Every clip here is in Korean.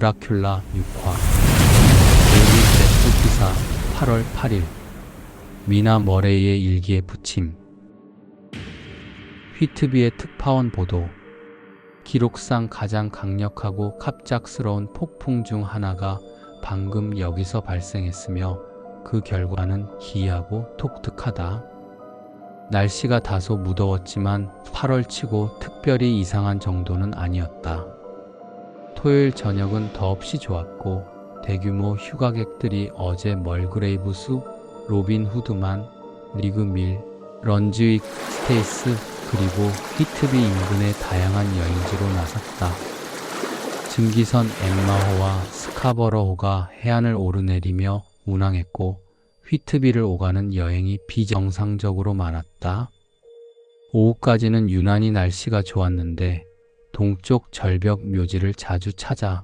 드라큘라 6화 데일리 프레스 기사 8월 8일 미나 머레이의 일기에 붙임. 휘트비의 특파원 보도. 기록상 가장 강력하고 갑작스러운 폭풍 중 하나가 방금 여기서 발생했으며 그 결과는 기이하고 독특하다. 날씨가 다소 무더웠지만 8월치고 특별히 이상한 정도는 아니었다. 토요일 저녁은 더없이 좋았고 대규모 휴가객들이 어제 멀그레이브 숲, 로빈 후드만, 리그 밀, 런즈윅 스테이스 그리고 휘트비 인근의 다양한 여행지로 나섰다. 증기선 엠마호와 스카버러호가 해안을 오르내리며 운항했고 휘트비를 오가는 여행이 비정상적으로 많았다. 오후까지는 유난히 날씨가 좋았는데 동쪽 절벽 묘지를 자주 찾아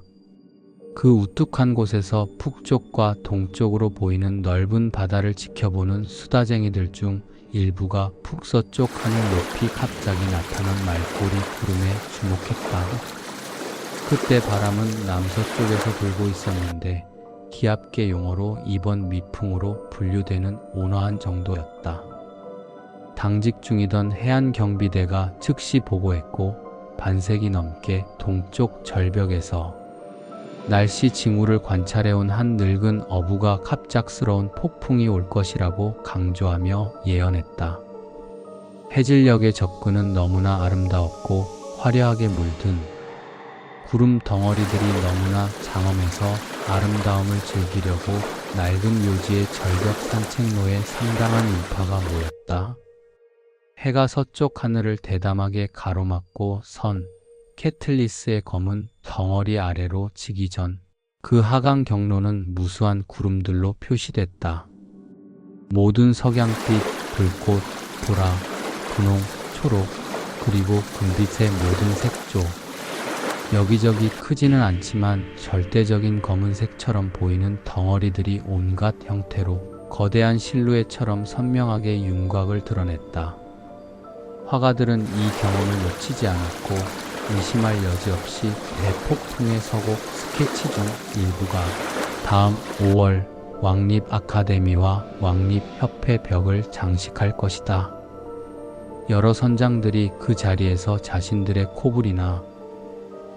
그 우뚝한 곳에서 북쪽과 동쪽으로 보이는 넓은 바다를 지켜보는 수다쟁이들 중 일부가 북서쪽 하늘 높이 갑자기 나타난 말꼬리 구름에 주목했다. 그때 바람은 남서쪽에서 불고 있었는데 기압계 용어로 이번 미풍으로 분류되는 온화한 정도였다. 당직 중이던 해안경비대가 즉시 보고했고 반세기 넘게 동쪽 절벽에서 날씨 징후를 관찰해온 한 늙은 어부가 갑작스러운 폭풍이 올 것이라고 강조하며 예언했다. 해질녘의 접근은 너무나 아름다웠고 화려하게 물든 구름 덩어리들이 너무나 장엄해서 아름다움을 즐기려고 낡은 묘지의 절벽 산책로에 상당한 인파가 모였다. 해가 서쪽 하늘을 대담하게 가로막고 선 캐틀리스의 검은 덩어리 아래로 지기 전 그 하강 경로는 무수한 구름들로 표시됐다. 모든 석양빛, 불꽃, 보라, 분홍, 초록, 그리고 금빛의 모든 색조. 여기저기 크지는 않지만 절대적인 검은색처럼 보이는 덩어리들이 온갖 형태로 거대한 실루엣처럼 선명하게 윤곽을 드러냈다. 화가들은 이 경험을 놓치지 않았고 의심할 여지 없이 대폭풍의 서곡 스케치 중 일부가 다음 5월 왕립 아카데미와 왕립 협회 벽을 장식할 것이다. 여러 선장들이 그 자리에서 자신들의 코불이나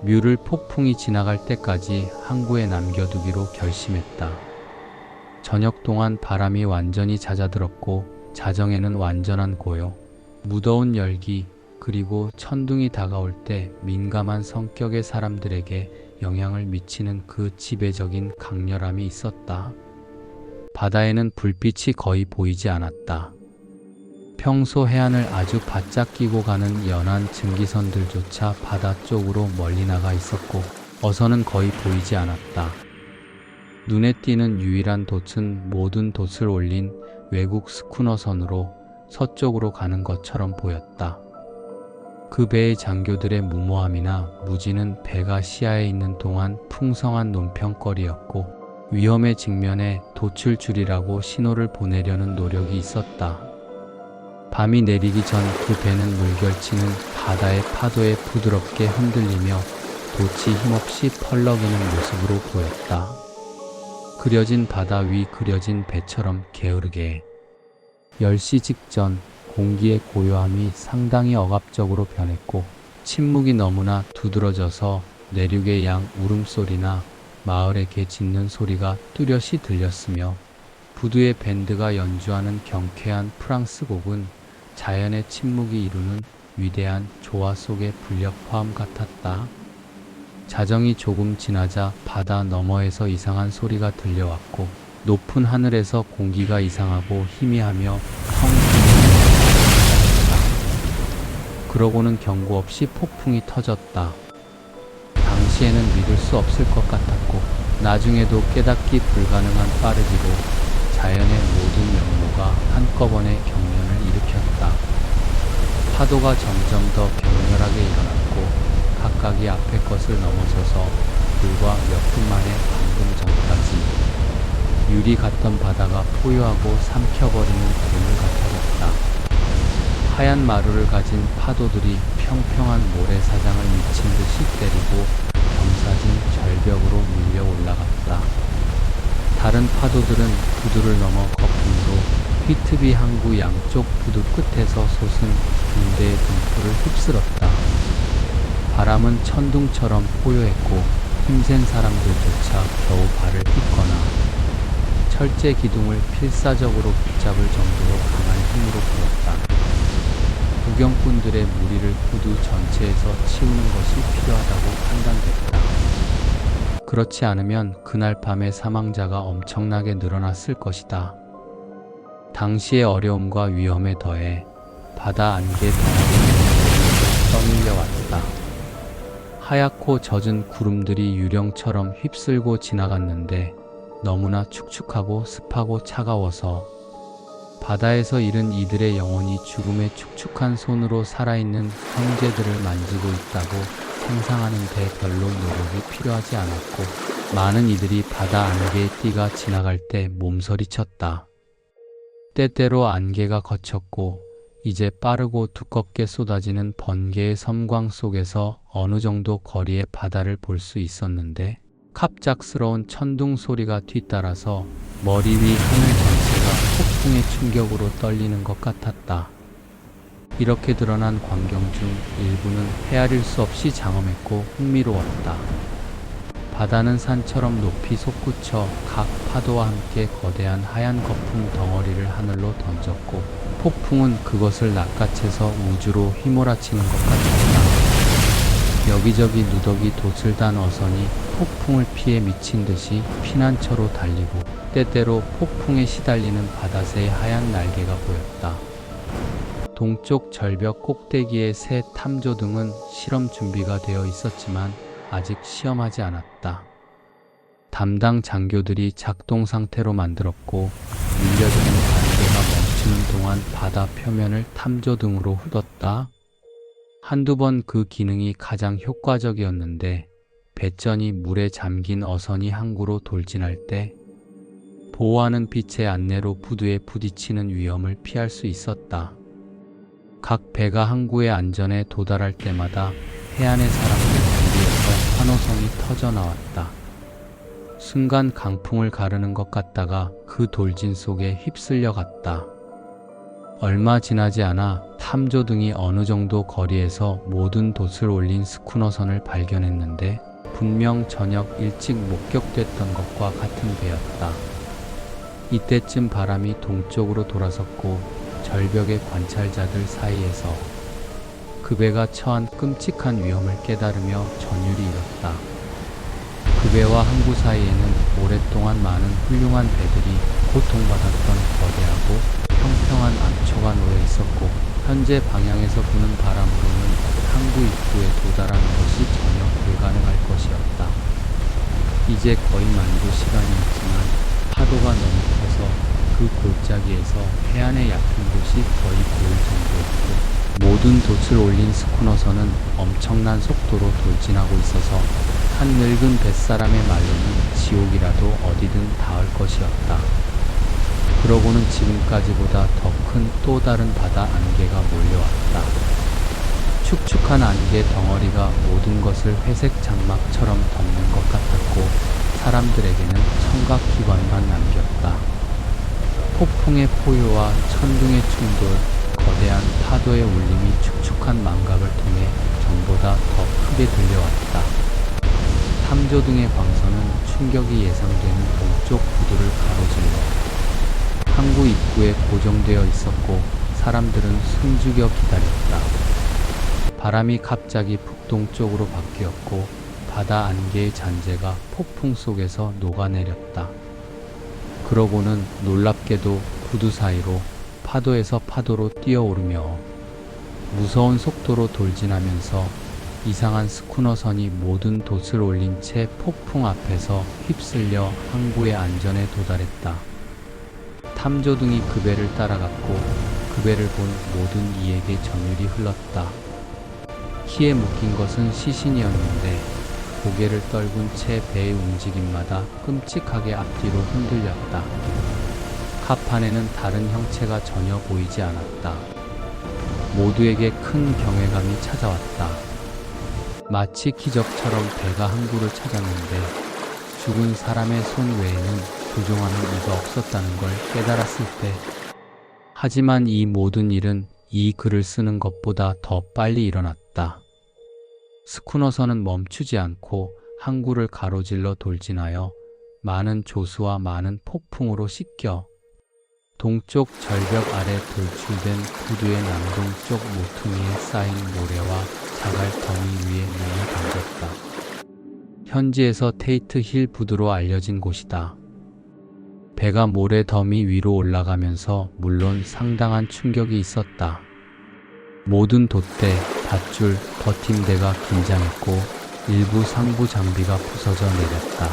뮤를 폭풍이 지나갈 때까지 항구에 남겨두기로 결심했다. 저녁 동안 바람이 완전히 잦아들었고 자정에는 완전한 고요, 무더운 열기, 그리고 천둥이 다가올 때 민감한 성격의 사람들에게 영향을 미치는 그 지배적인 강렬함이 있었다. 바다에는 불빛이 거의 보이지 않았다. 평소 해안을 아주 바짝 끼고 가는 연안 증기선들조차 바다 쪽으로 멀리 나가 있었고 어선은 거의 보이지 않았다. 눈에 띄는 유일한 돛은 모든 돛을 올린 외국 스쿠너선으로 서쪽으로 가는 것처럼 보였다. 그 배의 장교들의 무모함이나 무지는 배가 시야에 있는 동안 풍성한 논평거리였고 위험에 직면해 돛을 줄이라고 신호를 보내려는 노력이 있었다. 밤이 내리기 전 그 배는 물결치는 바다의 파도에 부드럽게 흔들리며 돛이 힘없이 펄럭이는 모습으로 보였다. 그려진 바다 위 그려진 배처럼 게으르게. 10시 직전 공기의 고요함이 상당히 억압적으로 변했고 침묵이 너무나 두드러져서 내륙의 양 울음소리나 마을의 개 짖는 소리가 뚜렷이 들렸으며 부두의 밴드가 연주하는 경쾌한 프랑스 곡은 자연의 침묵이 이루는 위대한 조화 속의 불력화음 같았다. 자정이 조금 지나자 바다 너머에서 이상한 소리가 들려왔고 높은 하늘에서 공기가 이상하고 희미하며 그러고는 경고 없이 폭풍이 터졌다. 당시에는 믿을 수 없을 것 같았고 나중에도 깨닫기 불가능한 빠르기로 자연의 모든 면모가 한꺼번에 경련을 일으켰다. 파도가 점점 더 격렬하게 일어났고 각각이 앞의 것을 넘어서서 불과 몇 분 만에 방금 전까지 유리 같던 바다가 포효하고 삼켜버리는 괴물 같아졌다. 하얀 마루를 가진 파도들이 평평한 모래사장을 미친 듯이 때리고 경사진 절벽으로 다른 파도들은 부두를 넘어 거품으로 휘트비 항구 양쪽 부두 끝에서 솟은 등대의 등불을 휩쓸었다. 바람은 천둥처럼 포효했고 힘센 사람들조차 겨우 발을 딛거나 철제 기둥을 필사적으로 붙잡을 정도로 강한 힘으로 불었다. 구경꾼들의 무리를 부두 전체에서 치우는 것이 필요하다고 판단됐다. 그렇지 않으면 그날 밤에 사망자가 엄청나게 늘어났을 것이다. 당시의 어려움과 위험에 더해 바다 안개 덩어리는 떠밀려 왔다. 하얗고 젖은 구름들이 유령처럼 휩쓸고 지나갔는데 너무나 축축하고 습하고 차가워서 바다에서 잃은 이들의 영혼이 죽음의 축축한 손으로 살아있는 형제들을 만지고 있다고 상상하는데 별로 노력이 필요하지 않았고 많은 이들이 바다 안개의 띠가 지나갈 때 몸서리쳤다. 때때로 안개가 걷혔고 이제 빠르고 두껍게 쏟아지는 번개의 섬광 속에서 어느 정도 거리의 바다를 볼 수 있었는데 갑작스러운 천둥 소리가 뒤따라서 머리 위 하늘 전체가 폭풍의 충격으로 떨리는 것 같았다. 이렇게 드러난 광경 중 일부는 헤아릴 수 없이 장엄했고 흥미로웠다. 바다는 산처럼 높이 솟구쳐 각 파도와 함께 거대한 하얀 거품 덩어리를 하늘로 던졌고 폭풍은 그것을 낚아채서 우주로 휘몰아치는 것 같았다. 여기저기 누더기 돛을 단 어선이 폭풍을 피해 미친 듯이 피난처로 달리고 때때로 폭풍에 시달리는 바다새의 하얀 날개가 보였다. 동쪽 절벽 꼭대기의 새 탐조등은 실험 준비가 되어 있었지만 아직 시험하지 않았다. 담당 장교들이 작동 상태로 만들었고 밀려드는 안개가 멈추는 동안 바다 표면을 탐조등으로 훑었다. 한두 번 그 기능이 가장 효과적이었는데 배전이 물에 잠긴 어선이 항구로 돌진할 때 보호하는 빛의 안내로 부두에 부딪히는 위험을 피할 수 있었다. 각 배가 항구의 안전에 도달할 때마다 해안의 사람들 무리에서 환호성이 터져 나왔다. 순간 강풍을 가르는 것 같다가 그 돌진 속에 휩쓸려 갔다. 얼마 지나지 않아 탐조등이 어느 정도 거리에서 모든 돛을 올린 스쿠너선을 발견했는데 분명 저녁 일찍 목격됐던 것과 같은 배였다. 이때쯤 바람이 동쪽으로 돌아섰고 절벽의 관찰자들 사이에서 그 배가 처한 끔찍한 위험을 깨달으며 전율이 일었다. 그 배와 항구 사이에는 오랫동안 많은 훌륭한 배들이 고통받았던 거대하고 평평한 암초가 놓여 있었고 현재 방향에서 부는 바람으로는 항구 입구에 도달하는 것이 전혀 불가능할 것이었다. 이제 거의 만도 시간이 있지만 파도가 너무 커서 그 골짜기에서 해안의 얕은 곳이 거의 보일 정도였고 모든 돛을 올린 스쿠너선은 엄청난 속도로 돌진하고 있어서 한 늙은 뱃사람의 말로는 지옥이라도 어디든 닿을 것이었다. 그러고는 지금까지보다 더 큰 또 다른 바다 안개가 몰려왔다. 축축한 안개 덩어리가 모든 것을 회색 장막처럼 덮는 것 같았고 사람들에게는 청각기관만 남겼다. 폭풍의 포효와 천둥의 충돌, 거대한 파도의 울림이 축축한 망각을 통해 전보다 더 크게 들려왔다. 탐조등의 광선은 충격이 예상되는 동쪽 부두를 가로질러 항구 입구에 고정되어 있었고 사람들은 숨죽여 기다렸다. 바람이 갑자기 북동쪽으로 바뀌었고 바다 안개의 잔재가 폭풍 속에서 녹아내렸다. 그러고는 놀랍게도 부두 사이로 파도에서 파도로 뛰어오르며 무서운 속도로 돌진하면서 이상한 스쿠너선이 모든 돛을 올린 채 폭풍 앞에서 휩쓸려 항구의 안전에 도달했다. 탐조등이 그 배를 따라갔고 그 배를 본 모든 이에게 전율이 흘렀다. 키에 묶인 것은 시신이었는데 고개를 떨군 채 배의 움직임마다 끔찍하게 앞뒤로 흔들렸다. 갑판에는 다른 형체가 전혀 보이지 않았다. 모두에게 큰 경외감이 찾아왔다. 마치 기적처럼 배가 항구를 찾았는데 죽은 사람의 손 외에는 부종하는 이가 없었다는 걸 깨달았을 때. 하지만 이 모든 일은 이 글을 쓰는 것보다 더 빨리 일어났다. 스쿠너선은 멈추지 않고 항구를 가로질러 돌진하여 많은 조수와 많은 폭풍으로 씻겨 동쪽 절벽 아래 돌출된 부두의 남동쪽 모퉁이에 쌓인 모래와 자갈 더미 위에 몸을 던졌다. 현지에서 테이트 힐 부두로 알려진 곳이다. 배가 모래 더미 위로 올라가면서 물론 상당한 충격이 있었다. 모든 돛대, 밧줄, 버팀대가 긴장했고 일부 상부 장비가 부서져 내렸다.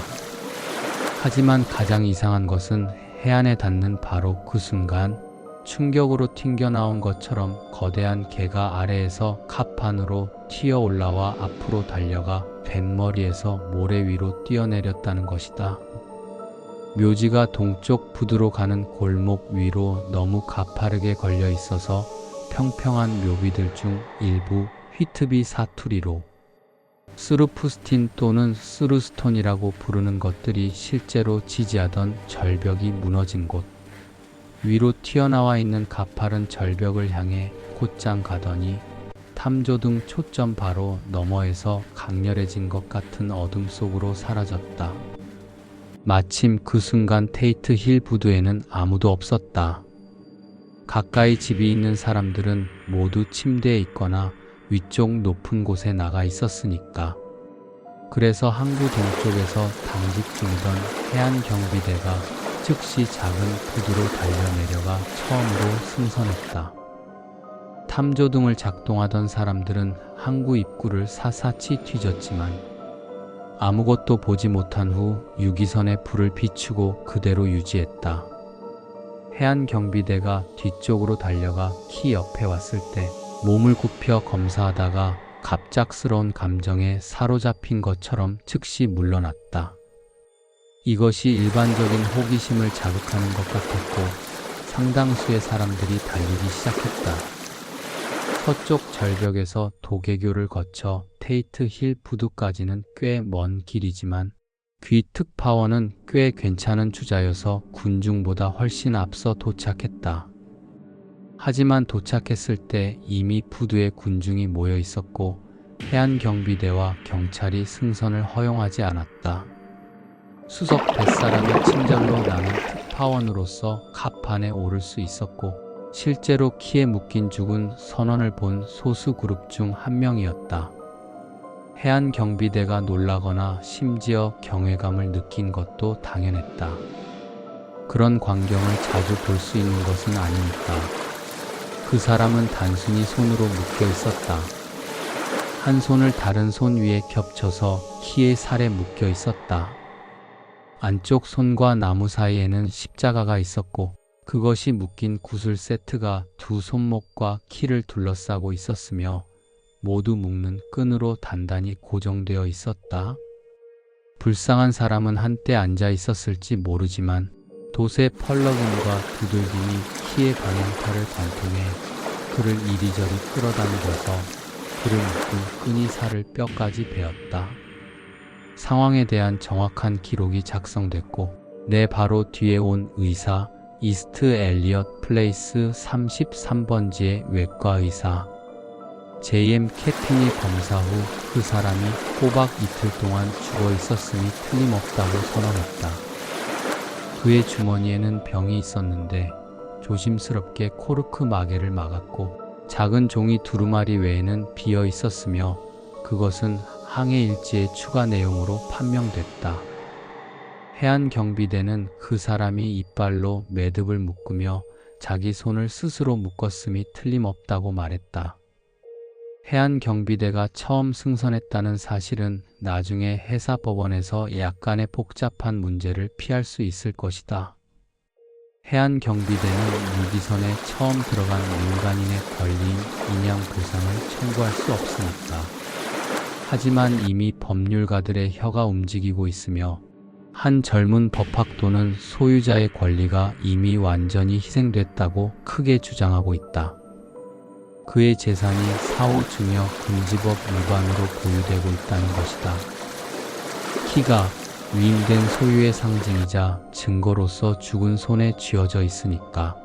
하지만 가장 이상한 것은 해안에 닿는 바로 그 순간 충격으로 튕겨나온 것처럼 거대한 개가 아래에서 갑판으로 튀어 올라와 앞으로 달려가 뱃머리에서 모래 위로 뛰어내렸다는 것이다. 묘지가 동쪽 부두로 가는 골목 위로 너무 가파르게 걸려 있어서 평평한 묘비들 중 일부 휘트비 사투리로 스루프스틴 또는 스루스톤이라고 부르는 것들이 실제로 지지하던 절벽이 무너진 곳. 위로 튀어나와 있는 가파른 절벽을 향해 곧장 가더니 탐조등 초점 바로 너머에서 강렬해진 것 같은 어둠 속으로 사라졌다. 마침 그 순간 테이트 힐 부두에는 아무도 없었다. 가까이 집이 있는 사람들은 모두 침대에 있거나 위쪽 높은 곳에 나가 있었으니까. 그래서 항구 동쪽에서 당직 중이던 해안 경비대가 즉시 작은 부두로 달려내려가 처음으로 승선했다. 탐조등을 작동하던 사람들은 항구 입구를 샅샅이 뒤졌지만 아무것도 보지 못한 후 유기선에 불을 비추고 그대로 유지했다. 해안 경비대가 뒤쪽으로 달려가 키 옆에 왔을 때 몸을 굽혀 검사하다가 갑작스러운 감정에 사로잡힌 것처럼 즉시 물러났다. 이것이 일반적인 호기심을 자극하는 것 같았고 상당수의 사람들이 달리기 시작했다. 서쪽 절벽에서 도계교를 거쳐 테이트 힐 부두까지는 꽤 먼 길이지만 귀특파원은 꽤 괜찮은 주자여서 군중보다 훨씬 앞서 도착했다. 하지만 도착했을 때 이미 부두에 군중이 모여 있었고 해안경비대와 경찰이 승선을 허용하지 않았다. 수석 뱃사람의 친절로 나는 특파원으로서 갑판에 오를 수 있었고 실제로 키에 묶인 죽은 선원을 본 소수 그룹 중 한 명이었다. 해안경비대가 놀라거나 심지어 경외감을 느낀 것도 당연했다. 그런 광경을 자주 볼 수 있는 것은 아니니까. 그 사람은 단순히 손으로 묶여 있었다. 한 손을 다른 손 위에 겹쳐서 키의 살에 묶여 있었다. 안쪽 손과 나무 사이에는 십자가가 있었고 그것이 묶인 구슬 세트가 두 손목과 키를 둘러싸고 있었으며 모두 묶는 끈으로 단단히 고정되어 있었다. 불쌍한 사람은 한때 앉아 있었을지 모르지만 돛의 펄럭임과 두들김이 키의 방향타를 관통해 그를 이리저리 끌어당겨서 그를 묶은 끈이 살을 뼈까지 베었다. 상황에 대한 정확한 기록이 작성됐고 내 바로 뒤에 온 의사 이스트 엘리엇 플레이스 33번지의 외과 의사 JM 캐핀이 검사 후 그 사람이 꼬박 이틀 동안 죽어 있었음이 틀림없다고 선언했다. 그의 주머니에는 병이 있었는데 조심스럽게 코르크 마개를 막았고 작은 종이 두루마리 외에는 비어 있었으며 그것은 항해 일지의 추가 내용으로 판명됐다. 해안경비대는 그 사람이 이빨로 매듭을 묶으며 자기 손을 스스로 묶었음이 틀림없다고 말했다. 해안경비대가 처음 승선했다는 사실은 나중에 해사법원에서 약간의 복잡한 문제를 피할 수 있을 것이다. 해안경비대는 유기선에 처음 들어간 민간인의 권리인 인양보상을 청구할 수 없으니까. 하지만 이미 법률가들의 혀가 움직이고 있으며 한 젊은 법학도는 소유자의 권리가 이미 완전히 희생됐다고 크게 주장하고 있다. 그의 재산이 사후증여 금지법 위반으로 보유되고 있다는 것이다. 키가 위임된 소유의 상징이자 증거로서 죽은 손에 쥐어져 있으니까.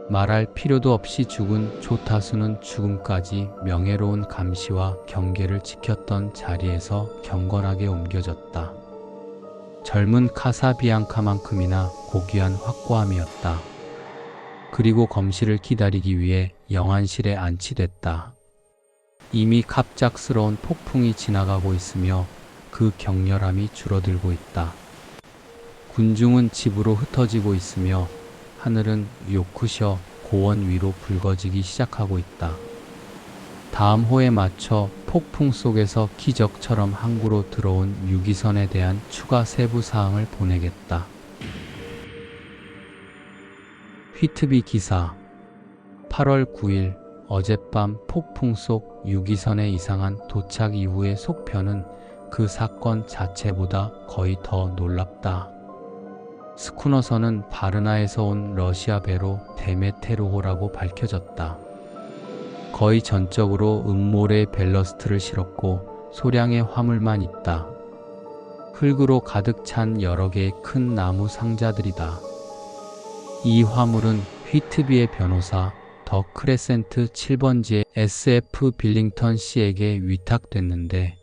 말할 필요도 없이 죽은 조타수는 죽음까지 명예로운 감시와 경계를 지켰던 자리에서 경건하게 옮겨졌다. 젊은 카사비앙카만큼이나 고귀한 확고함이었다. 그리고 검시를 기다리기 위해 영안실에 안치됐다. 이미 갑작스러운 폭풍이 지나가고 있으며 그 격렬함이 줄어들고 있다. 군중은 집으로 흩어지고 있으며 하늘은 요크셔 고원 위로 붉어지기 시작하고 있다. 다음 호에 맞춰 폭풍 속에서 기적처럼 항구로 들어온 유기선에 대한 추가 세부 사항을 보내겠다. 휘트비 기사 8월 9일 어젯밤 폭풍 속 유기선의 이상한 도착 이후의 속편은 그 사건 자체보다 거의 더 놀랍다. 스쿠너선은 바르나에서 온 러시아 배로 데메테르호라고 밝혀졌다. 거의 전적으로 음모레 벨러스트를 실었고 소량의 화물만 있다. 흙으로 가득 찬 여러 개의 큰 나무 상자들이다. 이 화물은 휘트비의 변호사 더 크레센트 7번지의 SF 빌링턴 씨에게 위탁됐는데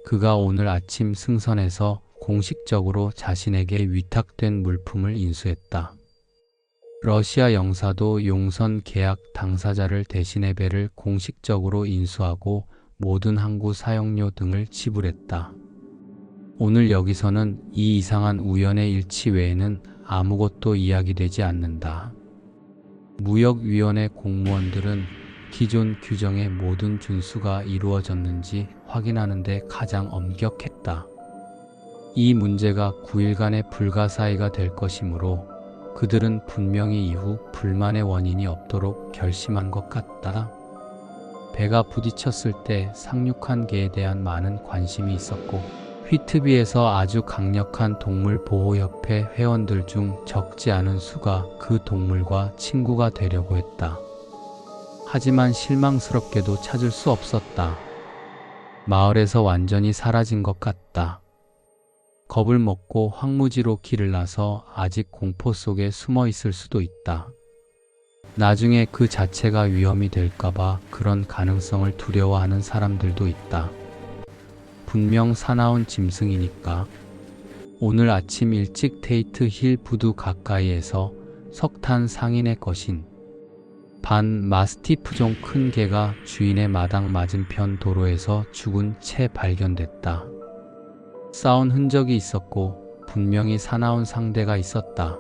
그가 오늘 아침 승선해서 공식적으로 자신에게 위탁된 물품을 인수했다. 러시아 영사도 용선 계약 당사자를 대신해 배를 공식적으로 인수하고 모든 항구 사용료 등을 지불했다. 오늘 여기서는 이 이상한 우연의 일치 외에는 아무것도 이야기되지 않는다. 무역위원회 공무원들은 기존 규정의 모든 준수가 이루어졌는지 확인하는 데 가장 엄격했다. 이 문제가 9일간의 불가사의가 될 것이므로 그들은 분명히 이후 불만의 원인이 없도록 결심한 것 같다. 배가 부딪혔을 때 상륙한 개에 대한 많은 관심이 있었고 휘트비에서 아주 강력한 동물보호협회 회원들 중 적지 않은 수가 그 동물과 친구가 되려고 했다. 하지만 실망스럽게도 찾을 수 없었다. 마을에서 완전히 사라진 것 같다. 겁을 먹고 황무지로 길을 나서 아직 공포 속에 숨어 있을 수도 있다. 나중에 그 자체가 위험이 될까봐 그런 가능성을 두려워하는 사람들도 있다. 분명 사나운 짐승이니까. 오늘 아침 일찍 테이트 힐 부두 가까이에서 석탄 상인의 것인 반 마스티프종 큰 개가 주인의 마당 맞은편 도로에서 죽은 채 발견됐다. 싸운 흔적이 있었고 분명히 사나운 상대가 있었다.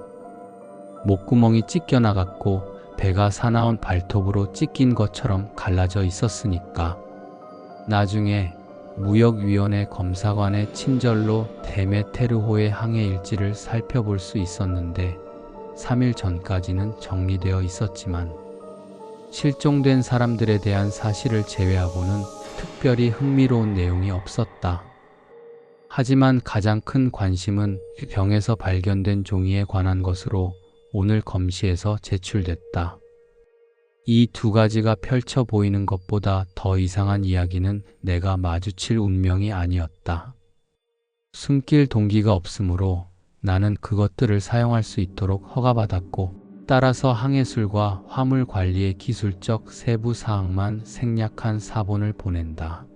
목구멍이 찢겨나갔고 배가 사나운 발톱으로 찢긴 것처럼 갈라져 있었으니까. 나중에 무역위원회 검사관의 친절로 데메테르호의 항해 일지를 살펴볼 수 있었는데 3일 전까지는 정리되어 있었지만 실종된 사람들에 대한 사실을 제외하고는 특별히 흥미로운 내용이 없었다. 하지만 가장 큰 관심은 병에서 발견된 종이에 관한 것으로 오늘 검시에서 제출됐다. 이 두 가지가 펼쳐 보이는 것보다 더 이상한 이야기는 내가 마주칠 운명이 아니었다. 숨길 동기가 없으므로 나는 그것들을 사용할 수 있도록 허가받았고 따라서 항해술과 화물 관리의 기술적 세부 사항만 생략한 사본을 보낸다.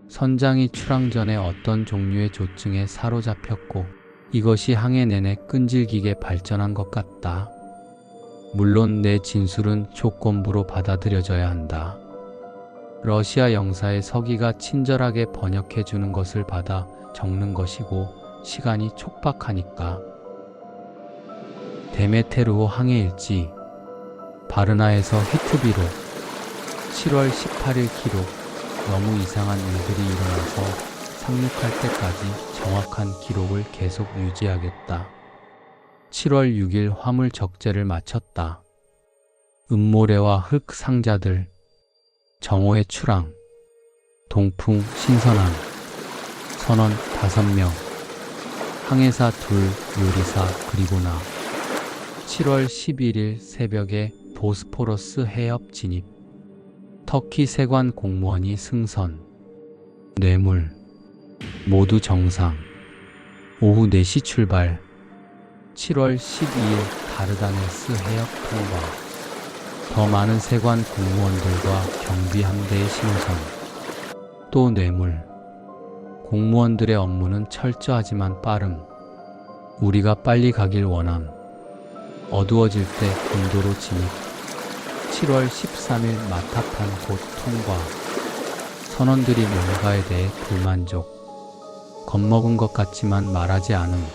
선장이 출항 전에 어떤 종류의 조증에 사로잡혔고 이것이 항해 내내 끈질기게 발전한 것 같다. 물론 내 진술은 조건부로 받아들여져야 한다. 러시아 영사의 서기가 친절하게 번역해 주는 것을 받아 적는 것이고 시간이 촉박하니까. 데메테르호 항해 일지 바르나에서 휘트비로 7월 18일 기록. 너무 이상한 일들이 일어나서 상륙할 때까지 정확한 기록을 계속 유지하겠다. 7월 6일 화물 적재를 마쳤다. 음모래와 흙 상자들, 정오의 출항, 동풍 신선함, 선원 5명, 항해사 2, 요리사 그리고 나. 7월 11일 새벽에 보스포러스 해협 진입. 터키 세관 공무원이 승선. 뇌물 모두 정상. 오후 4시 출발. 7월 12일 다르다네스 해역 통과. 더 많은 세관 공무원들과 경비 함대의 신호선. 또 뇌물. 공무원들의 업무는 철저하지만 빠름. 우리가 빨리 가길 원함. 어두워질 때 군도로 진입. 7월 13일 마타판 곧 통과. 선원들이 뭔가에 대해 불만족. 겁먹은 것 같지만 말하지 않음.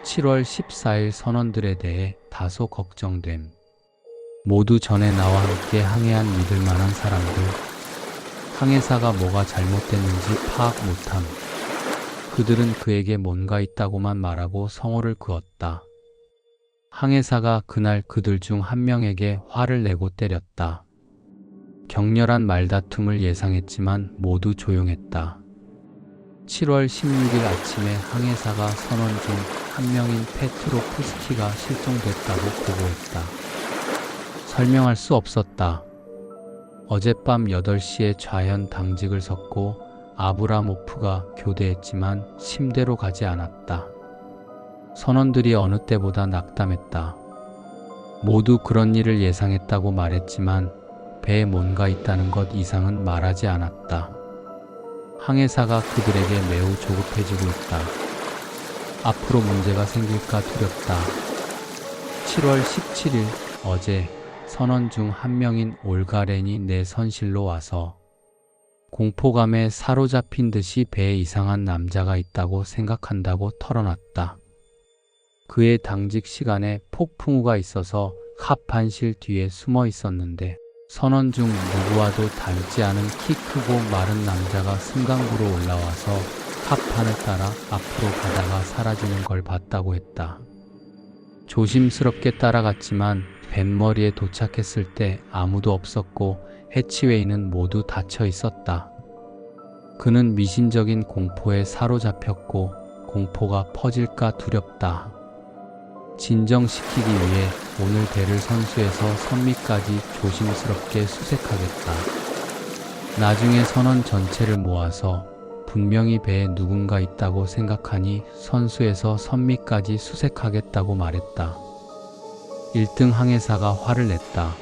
7월 14일 선원들에 대해 다소 걱정됨. 모두 전에 나와 함께 항해한 믿을 만한 사람들. 항해사가 뭐가 잘못됐는지 파악 못함. 그들은 그에게 뭔가 있다고만 말하고 성호를 그었다. 항해사가 그날 그들 중 한 명에게 화를 내고 때렸다. 격렬한 말다툼을 예상했지만 모두 조용했다. 7월 16일 아침에 항해사가 선원 중 한 명인 페트로프스키가 실종됐다고 보고했다. 설명할 수 없었다. 어젯밤 8시에 좌현 당직을 섰고 아브라모프가 교대했지만 침대로 가지 않았다. 선원들이 어느 때보다 낙담했다. 모두 그런 일을 예상했다고 말했지만 배에 뭔가 있다는 것 이상은 말하지 않았다. 항해사가 그들에게 매우 조급해지고 있다. 앞으로 문제가 생길까 두렵다. 7월 17일 어제 선원 중 한 명인 올가렌이 내 선실로 와서 공포감에 사로잡힌 듯이 배에 이상한 남자가 있다고 생각한다고 털어놨다. 그의 당직 시간에 폭풍우가 있어서 합판실 뒤에 숨어 있었는데 선원 중 누구와도 닮지 않은 키 크고 마른 남자가 승강부로 올라와서 합판을 따라 앞으로 가다가 사라지는 걸 봤다고 했다. 조심스럽게 따라갔지만 뱃머리에 도착했을 때 아무도 없었고 해치웨이는 모두 닫혀 있었다. 그는 미신적인 공포에 사로잡혔고 공포가 퍼질까 두렵다. 진정시키기 위해 오늘 배를 선수해서 선미까지 조심스럽게 수색하겠다. 나중에 선원 전체를 모아서 분명히 배에 누군가 있다고 생각하니 선수에서 선미까지 수색하겠다고 말했다. 1등 항해사가 화를 냈다.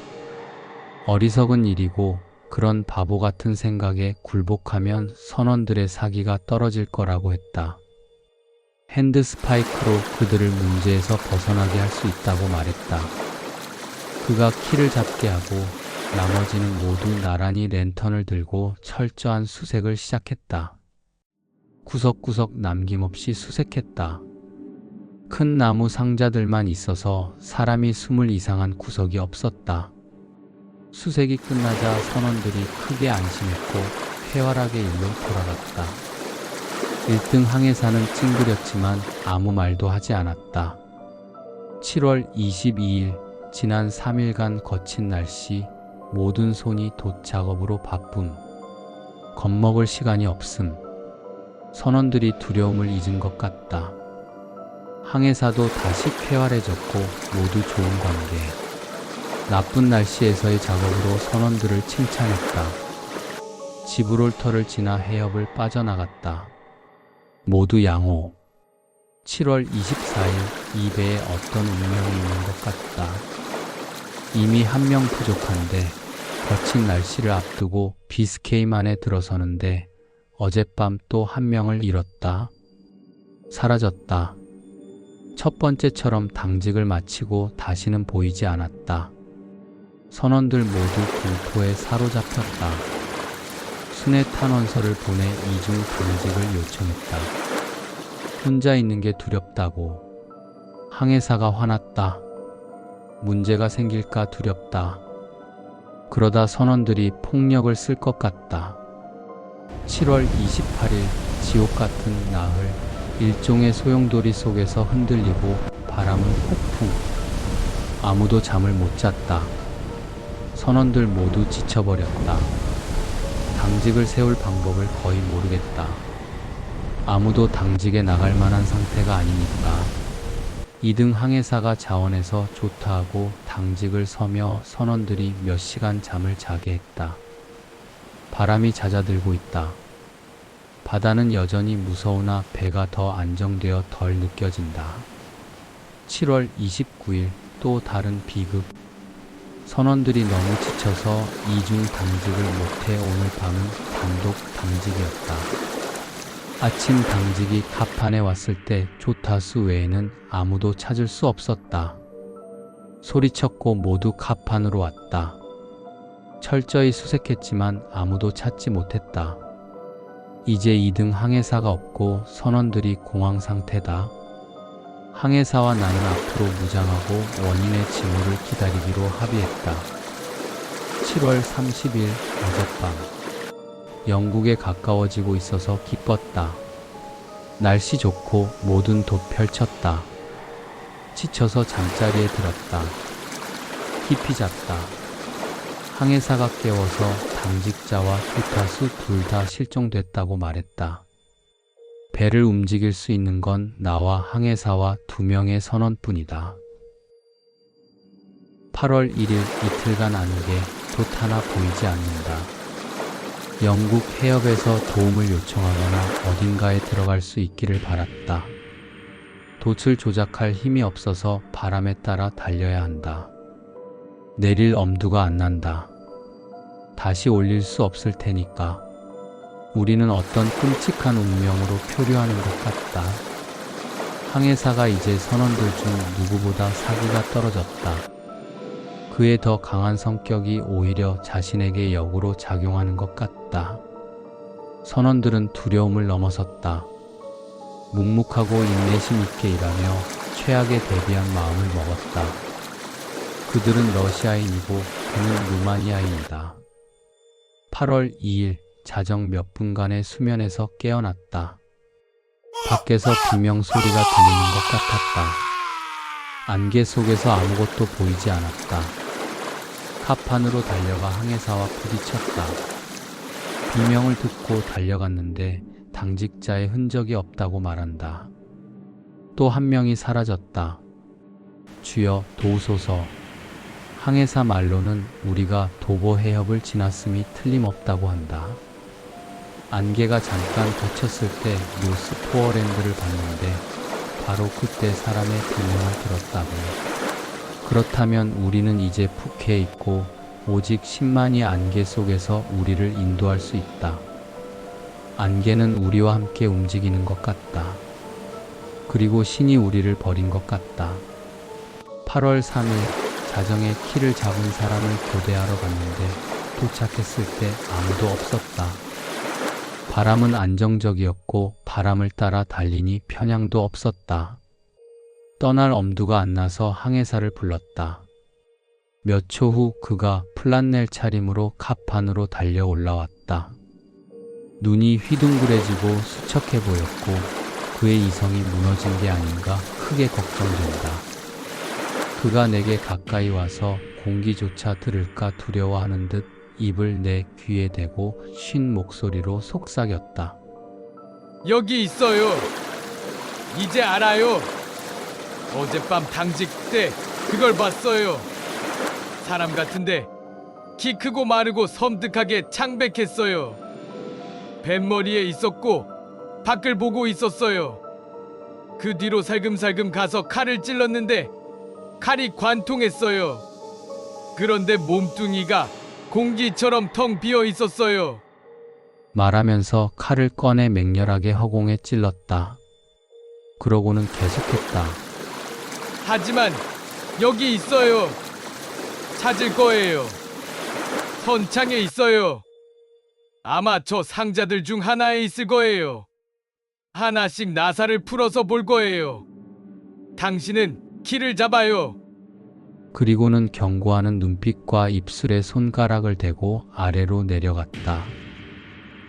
어리석은 일이고 그런 바보 같은 생각에 굴복하면 선원들의 사기가 떨어질 거라고 했다. 핸드 스파이크로 그들을 문제에서 벗어나게 할 수 있다고 말했다. 그가 키를 잡게 하고 나머지는 모두 나란히 랜턴을 들고 철저한 수색을 시작했다. 구석구석 남김없이 수색했다. 큰 나무 상자들만 있어서 사람이 숨을 이상한 구석이 없었다. 수색이 끝나자 선원들이 크게 안심했고 쾌활하게 일로 돌아갔다. 1등 항해사는 찡그렸지만 아무 말도 하지 않았다. 7월 22일 지난 3일간 거친 날씨, 모든 손이 돛 작업으로 바쁨. 겁먹을 시간이 없음. 선원들이 두려움을 잊은 것 같다. 항해사도 다시 쾌활해졌고 모두 좋은 관계. 나쁜 날씨에서의 작업으로 선원들을 칭찬했다. 지브롤터를 지나 해협을 빠져나갔다. 모두 양호. 7월 24일 이 배에 어떤 운명이 있는 것 같다. 이미 한 명 부족한데 거친 날씨를 앞두고 비스케이만에 들어서는데 어젯밤 또 한 명을 잃었다. 사라졌다. 첫 번째처럼 당직을 마치고 다시는 보이지 않았다. 선원들 모두 공포에 사로잡혔다. 순회 탄원서를 보내 이중 당직을 요청했다. 혼자 있는 게 두렵다고. 항해사가 화났다. 문제가 생길까 두렵다. 그러다 선원들이 폭력을 쓸 것 같다. 7월 28일 지옥 같은 나흘, 일종의 소용돌이 속에서 흔들리고 바람은 폭풍. 아무도 잠을 못 잤다. 선원들 모두 지쳐버렸다. 당직을 세울 방법을 거의 모르겠다. 아무도 당직에 나갈 만한 상태가 아니니까. 2등 항해사가 자원해서 좋다 하고 당직을 서며 선원들이 몇 시간 잠을 자게 했다. 바람이 잦아들고 있다. 바다는 여전히 무서우나 배가 더 안정되어 덜 느껴진다. 7월 29일 또 다른 비극. 선원들이 너무 지쳐서 이중 당직을 못해 오늘 밤은 단독 당직이었다. 아침 당직이 갑판에 왔을 때 조타수 외에는 아무도 찾을 수 없었다. 소리쳤고 모두 갑판으로 왔다. 철저히 수색했지만 아무도 찾지 못했다. 이제 2등 항해사가 없고 선원들이 공황 상태다. 항해사와 나는 앞으로 무장하고 원인의 징후를 기다리기로 합의했다. 7월 30일 어젯밤. 영국에 가까워지고 있어서 기뻤다. 날씨 좋고 모든 돛 펼쳤다. 지쳐서 잠자리에 들었다. 깊이 잤다. 항해사가 깨워서 당직자와 조타수 둘 다 실종됐다고 말했다. 배를 움직일 수 있는 건 나와 항해사와 2명의 선원뿐이다. 8월 1일 이틀간 안개, 돛 하나 보이지 않는다. 영국 해협에서 도움을 요청하거나 어딘가에 들어갈 수 있기를 바랐다. 돛을 조작할 힘이 없어서 바람에 따라 달려야 한다. 내릴 엄두가 안 난다. 다시 올릴 수 없을 테니까. 우리는 어떤 끔찍한 운명으로 표류하는 것 같다. 항해사가 이제 선원들 중 누구보다 사기가 떨어졌다. 그의 더 강한 성격이 오히려 자신에게 역으로 작용하는 것 같다. 선원들은 두려움을 넘어섰다. 묵묵하고 인내심 있게 일하며 최악에 대비한 마음을 먹었다. 그들은 러시아인이고 그는 루마니아인이다. 8월 2일 자정 몇 분간의 수면에서 깨어났다. 밖에서 비명 소리가 들리는 것 같았다. 안개 속에서 아무것도 보이지 않았다. 갑판으로 달려가 항해사와 부딪혔다. 비명을 듣고 달려갔는데 당직자의 흔적이 없다고 말한다. 또 한 명이 사라졌다. 주여 도우소서. 항해사 말로는 우리가 도보 해협을 지났음이 틀림없다고 한다. 안개가 잠깐 걷혔을 때 노스 포어랜드를 봤는데 바로 그때 사람의 비명을 들었다고. 그렇다면 우리는 이제 푸케에 있고 오직 10만이 안개 속에서 우리를 인도할 수 있다. 안개는 우리와 함께 움직이는 것 같다. 그리고 신이 우리를 버린 것 같다. 8월 3일 자정에 키를 잡은 사람을 교대하러 갔는데 도착했을 때 아무도 없었다. 바람은 안정적이었고 바람을 따라 달리니 편향도 없었다. 떠날 엄두가 안 나서 항해사를 불렀다. 몇 초 후 그가 플란넬 차림으로 갑판으로 달려 올라왔다. 눈이 휘둥그레지고 수척해 보였고 그의 이성이 무너진 게 아닌가 크게 걱정된다. 그가 내게 가까이 와서 공기조차 들을까 두려워하는 듯 입을 내 귀에 대고 쉰 목소리로 속삭였다. 여기 있어요. 이제 알아요. 어젯밤 당직 때 그걸 봤어요. 사람 같은데 키 크고 마르고 섬뜩하게 창백했어요. 뱃머리에 있었고 밖을 보고 있었어요. 그 뒤로 살금살금 가서 칼을 찔렀는데 칼이 관통했어요. 그런데 몸뚱이가 공기처럼 텅 비어 있었어요. 말하면서 칼을 꺼내 맹렬하게 허공에 찔렀다. 그러고는 계속했다. 하지만 여기 있어요. 찾을 거예요. 선창에 있어요. 아마 저 상자들 중 하나에 있을 거예요. 하나씩 나사를 풀어서 볼 거예요. 당신은 키를 잡아요. 그리고는 경고하는 눈빛과 입술에 손가락을 대고 아래로 내려갔다.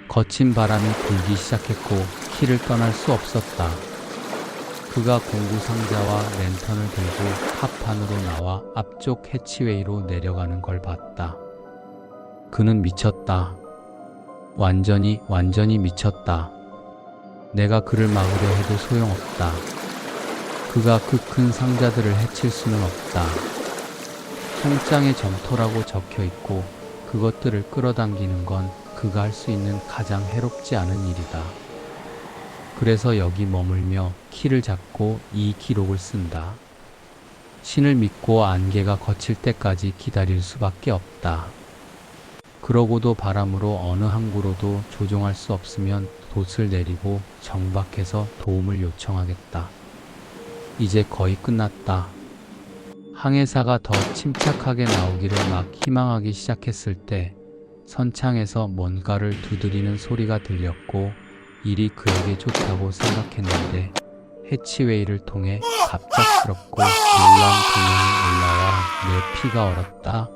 거친 바람이 불기 시작했고 키를 떠날 수 없었다. 그가 공구 상자와 랜턴을 들고 갑판으로 나와 앞쪽 해치웨이로 내려가는 걸 봤다. 그는 미쳤다. 완전히 미쳤다. 내가 그를 막으려 해도 소용없다. 그가 그 큰 상자들을 해칠 수는 없다. 송장에 점토라고 적혀 있고 그것들을 끌어당기는 건 그가 할 수 있는 가장 해롭지 않은 일이다. 그래서 여기 머물며 키를 잡고 이 기록을 쓴다. 신을 믿고 안개가 거칠 때까지 기다릴 수밖에 없다. 그러고도 바람으로 어느 항구로도 조종할 수 없으면 돛을 내리고 정박해서 도움을 요청하겠다. 이제 거의 끝났다. 항해사가 더 침착하게 나오기를 막 희망하기 시작했을 때 선창에서 뭔가를 두드리는 소리가 들렸고 일이 그에게 좋다고 생각했는데 해치웨이를 통해 갑작스럽고 울랑둥랑이 올라와 내 피가 얼었다.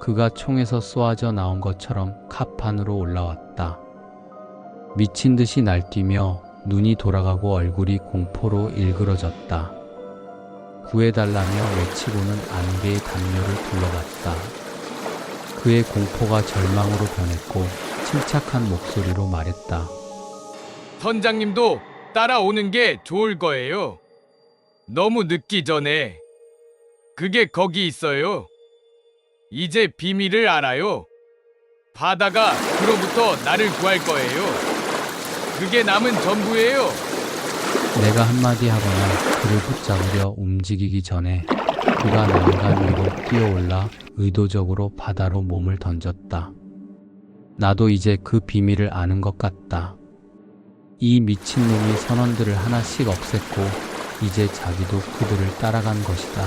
그가 총에서 쏘아져 나온 것처럼 갑판으로 올라왔다. 미친 듯이 날뛰며 눈이 돌아가고 얼굴이 공포로 일그러졌다. 구해달라며 외치고는 안개의 담요를 둘러갔다. 그의 공포가 절망으로 변했고 침착한 목소리로 말했다. 선장님도 따라오는 게 좋을 거예요. 너무 늦기 전에. 그게 거기 있어요. 이제 비밀을 알아요. 바다가 그로부터 나를 구할 거예요. 그게 남은 전부예요. 내가 한마디 하거나 그를 붙잡으려 움직이기 전에 그가 난간 위로 뛰어올라 의도적으로 바다로 몸을 던졌다. 나도 이제 그 비밀을 아는 것 같다. 이 미친놈이 선원들을 하나씩 없앴고 이제 자기도 그들을 따라간 것이다.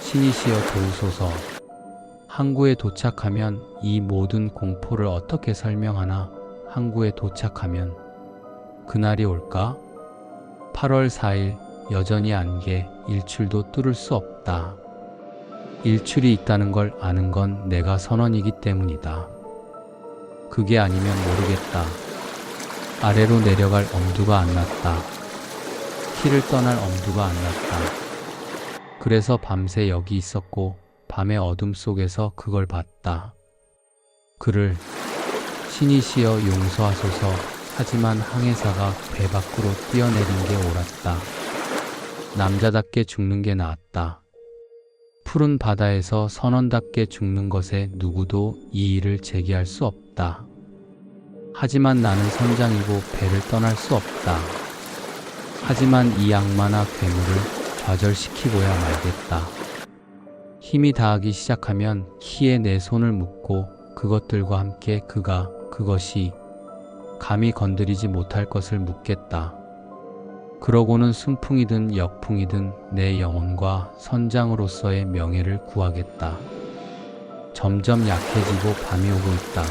신이시여 도우소서. 항구에 도착하면 이 모든 공포를 어떻게 설명하나. 항구에 도착하면 그날이 올까? 8월 4일 여전히 안개, 일출도 뚫을 수 없다. 일출이 있다는 걸 아는 건 내가 선원이기 때문이다. 그게 아니면 모르겠다. 아래로 내려갈 엄두가 안 났다. 키를 떠날 엄두가 안 났다. 그래서 밤새 여기 있었고 밤의 어둠 속에서 그걸 봤다. 그를 신이시여 용서하소서. 하지만 항해사가 배 밖으로 뛰어내린 게 옳았다. 남자답게 죽는 게 나았다. 푸른 바다에서 선원답게 죽는 것에 누구도 이의를 제기할 수 없다. 하지만 나는 선장이고 배를 떠날 수 없다. 하지만 이 악마나 괴물을 좌절시키고야 말겠다. 힘이 다하기 시작하면 키에 내 손을 묶고 그것들과 함께 그것이 감히 건드리지 못할 것을 묻겠다. 그러고는 순풍이든 역풍이든 내 영혼과 선장으로서의 명예를 구하겠다. 점점 약해지고 밤이 오고 있다.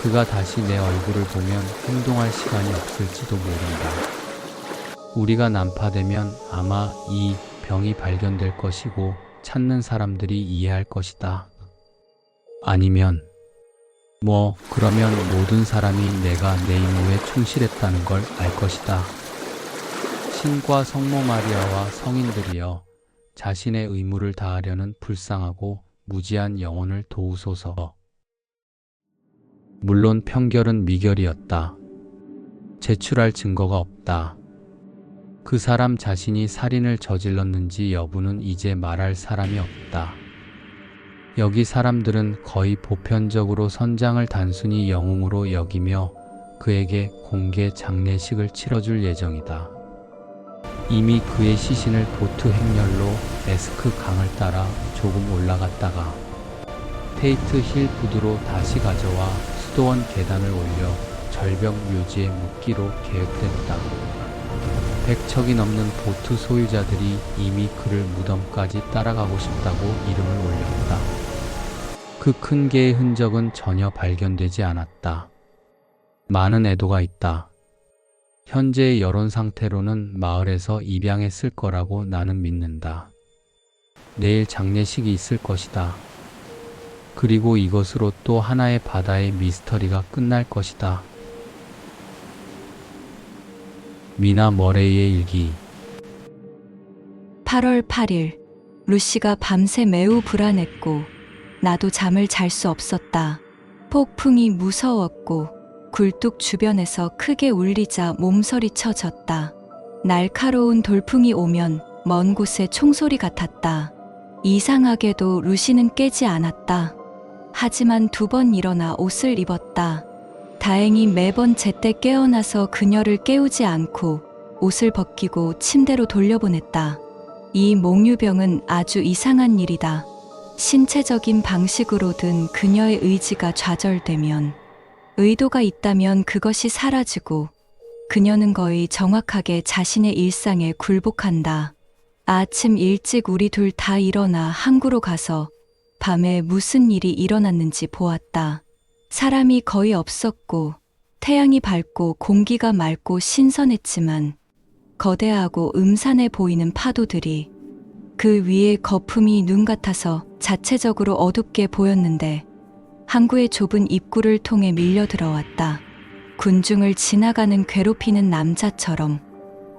그가 다시 내 얼굴을 보면 행동할 시간이 없을지도 모른다. 우리가 난파되면 아마 이 병이 발견될 것이고 찾는 사람들이 이해할 것이다. 아니면 그러면 모든 사람이 내가 내 임무에 충실했다는 걸 알 것이다. 신과 성모 마리아와 성인들이여, 자신의 의무를 다하려는 불쌍하고 무지한 영혼을 도우소서. 물론 편결은 미결이었다. 제출할 증거가 없다. 그 사람 자신이 살인을 저질렀는지 여부는 이제 말할 사람이 없다. 여기 사람들은 거의 보편적으로 선장을 단순히 영웅으로 여기며 그에게 공개 장례식을 치러줄 예정이다. 이미 그의 시신을 보트 행렬로 에스크 강을 따라 조금 올라갔다가 테이트 힐 부두로 다시 가져와 수도원 계단을 올려 절벽 묘지에 묻기로 계획됐다. 100척이 넘는 보트 소유자들이 이미 그를 무덤까지 따라가고 싶다고 이름을 올렸다. 그 큰 개의 흔적은 전혀 발견되지 않았다. 많은 애도가 있다. 현재의 여론 상태로는 마을에서 입양했을 거라고 나는 믿는다. 내일 장례식이 있을 것이다. 그리고 이것으로 또 하나의 바다의 미스터리가 끝날 것이다. 미나 머레이의 일기. 8월 8일, 루시가 밤새 매우 불안했고 나도 잠을 잘 수 없었다. 폭풍이 무서웠고 굴뚝 주변에서 크게 울리자 몸서리 쳐졌다. 날카로운 돌풍이 오면 먼 곳에 총소리 같았다. 이상하게도 루시는 깨지 않았다. 하지만 2번 일어나 옷을 입었다. 다행히 매번 제때 깨어나서 그녀를 깨우지 않고 옷을 벗기고 침대로 돌려보냈다. 이 몽유병은 아주 이상한 일이다. 신체적인 방식으로든 그녀의 의지가 좌절되면, 의도가 있다면 그것이 사라지고 그녀는 거의 정확하게 자신의 일상에 굴복한다. 아침 일찍 우리 둘 다 일어나 항구로 가서 밤에 무슨 일이 일어났는지 보았다. 사람이 거의 없었고 태양이 밝고 공기가 맑고 신선했지만 거대하고 음산해 보이는 파도들이 그 위에 거품이 눈 같아서 자체적으로 어둡게 보였는데 항구의 좁은 입구를 통해 밀려 들어왔다. 군중을 지나가는 괴롭히는 남자처럼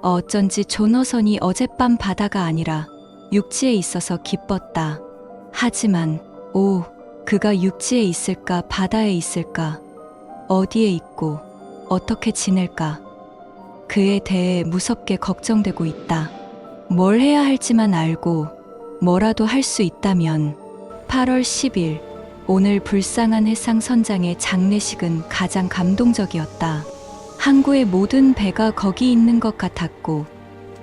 어쩐지 조너선이 어젯밤 바다가 아니라 육지에 있어서 기뻤다. 하지만 그가 육지에 있을까 바다에 있을까 어디에 있고 어떻게 지낼까 그에 대해 무섭게 걱정되고 있다. 뭘 해야 할지만 알고 뭐라도 할 수 있다면 8월 10일 오늘 불쌍한 해상선장의 장례식은 가장 감동적이었다. 항구의 모든 배가 거기 있는 것 같았고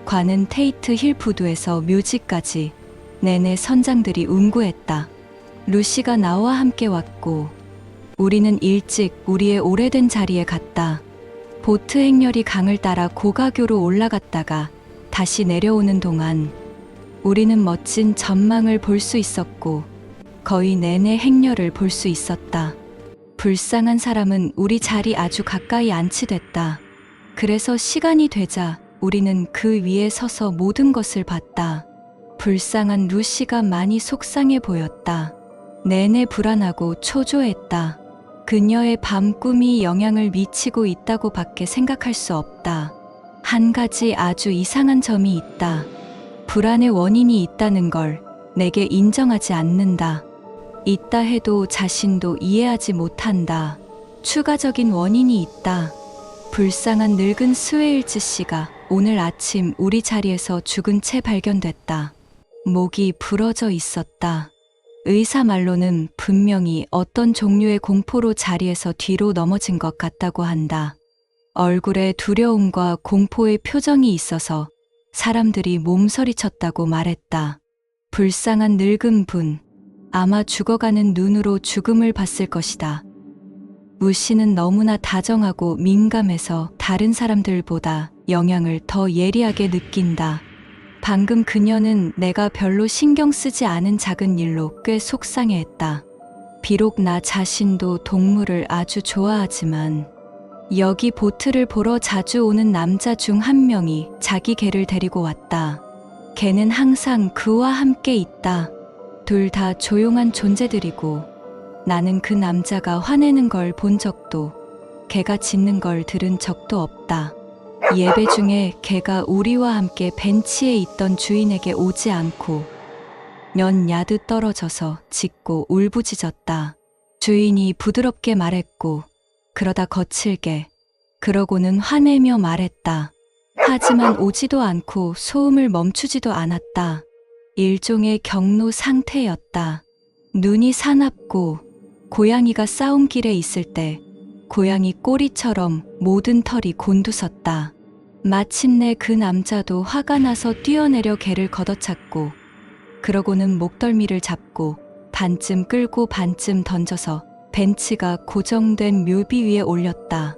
관은 테이트 힐푸드에서 묘지까지 내내 선장들이 운구했다. 루시가 나와 함께 왔고 우리는 일찍 우리의 오래된 자리에 갔다. 보트 행렬이 강을 따라 고가교로 올라갔다가 다시 내려오는 동안 우리는 멋진 전망을 볼 수 있었고 거의 내내 행렬을 볼 수 있었다. 불쌍한 사람은 우리 자리 아주 가까이 안치됐다. 그래서 시간이 되자 우리는 그 위에 서서 모든 것을 봤다. 불쌍한 루시가 많이 속상해 보였다. 내내 불안하고 초조했다. 그녀의 밤 꿈이 영향을 미치고 있다고 밖에 생각할 수 없다. 한 가지 아주 이상한 점이 있다. 불안의 원인이 있다는 걸 내게 인정하지 않는다. 있다 해도 자신도 이해하지 못한다. 추가적인 원인이 있다. 불쌍한 늙은 스웨일즈 씨가 오늘 아침 우리 자리에서 죽은 채 발견됐다. 목이 부러져 있었다. 의사 말로는 분명히 어떤 종류의 공포로 자리에서 뒤로 넘어진 것 같다고 한다. 얼굴에 두려움과 공포의 표정이 있어서 사람들이 몸서리쳤다고 말했다. 불쌍한 늙은 분, 아마 죽어가는 눈으로 죽음을 봤을 것이다. 루시는 너무나 다정하고 민감해서 다른 사람들보다 영향을 더 예리하게 느낀다. 방금 그녀는 내가 별로 신경 쓰지 않은 작은 일로 꽤 속상해했다. 비록 나 자신도 동물을 아주 좋아하지만 여기 보트를 보러 자주 오는 남자 중 한 명이 자기 개를 데리고 왔다. 개는 항상 그와 함께 있다. 둘 다 조용한 존재들이고 나는 그 남자가 화내는 걸 본 적도 개가 짖는 걸 들은 적도 없다. 예배 중에 개가 우리와 함께 벤치에 있던 주인에게 오지 않고 몇 야드 떨어져서 짖고 울부짖었다. 주인이 부드럽게 말했고 그러다 거칠게 그러고는 화내며 말했다. 하지만 오지도 않고 소음을 멈추지도 않았다. 일종의 경로 상태였다. 눈이 사납고 고양이가 싸움길에 있을 때 고양이 꼬리처럼 모든 털이 곤두섰다. 마침내 그 남자도 화가 나서 뛰어내려 개를 걷어찼고 그러고는 목덜미를 잡고 반쯤 끌고 반쯤 던져서 벤치가 고정된 묘비 위에 올렸다.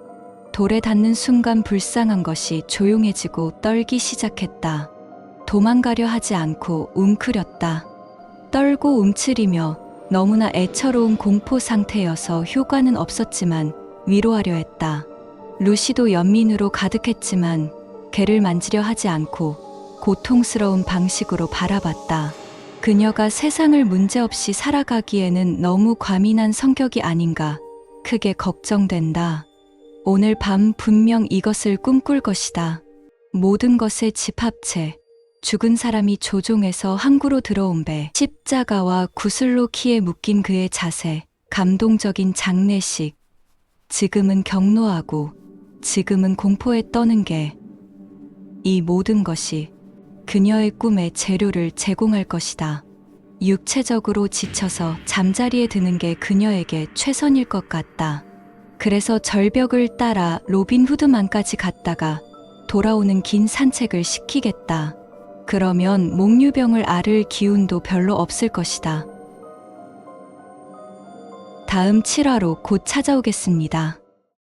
돌에 닿는 순간 불쌍한 것이 조용해지고 떨기 시작했다. 도망가려 하지 않고 웅크렸다. 떨고 움츠리며 너무나 애처로운 공포 상태여서 효과는 없었지만 위로하려 했다. 루시도 연민으로 가득했지만 개를 만지려 하지 않고 고통스러운 방식으로 바라봤다. 그녀가 세상을 문제없이 살아가기에는 너무 과민한 성격이 아닌가 크게 걱정된다. 오늘 밤 분명 이것을 꿈꿀 것이다. 모든 것의 집합체, 죽은 사람이 조종해서 항구로 들어온 배, 십자가와 구슬로 키에 묶인 그의 자세, 감동적인 장례식, 지금은 경로하고 지금은 공포에 떠는 게 이 모든 것이 그녀의 꿈의 재료를 제공할 것이다. 육체적으로 지쳐서 잠자리에 드는 게 그녀에게 최선일 것 같다. 그래서 절벽을 따라 로빈 후드만까지 갔다가 돌아오는 긴 산책을 시키겠다. 그러면 몽유병을 앓을 기운도 별로 없을 것이다. 다음 7화로 곧 찾아오겠습니다.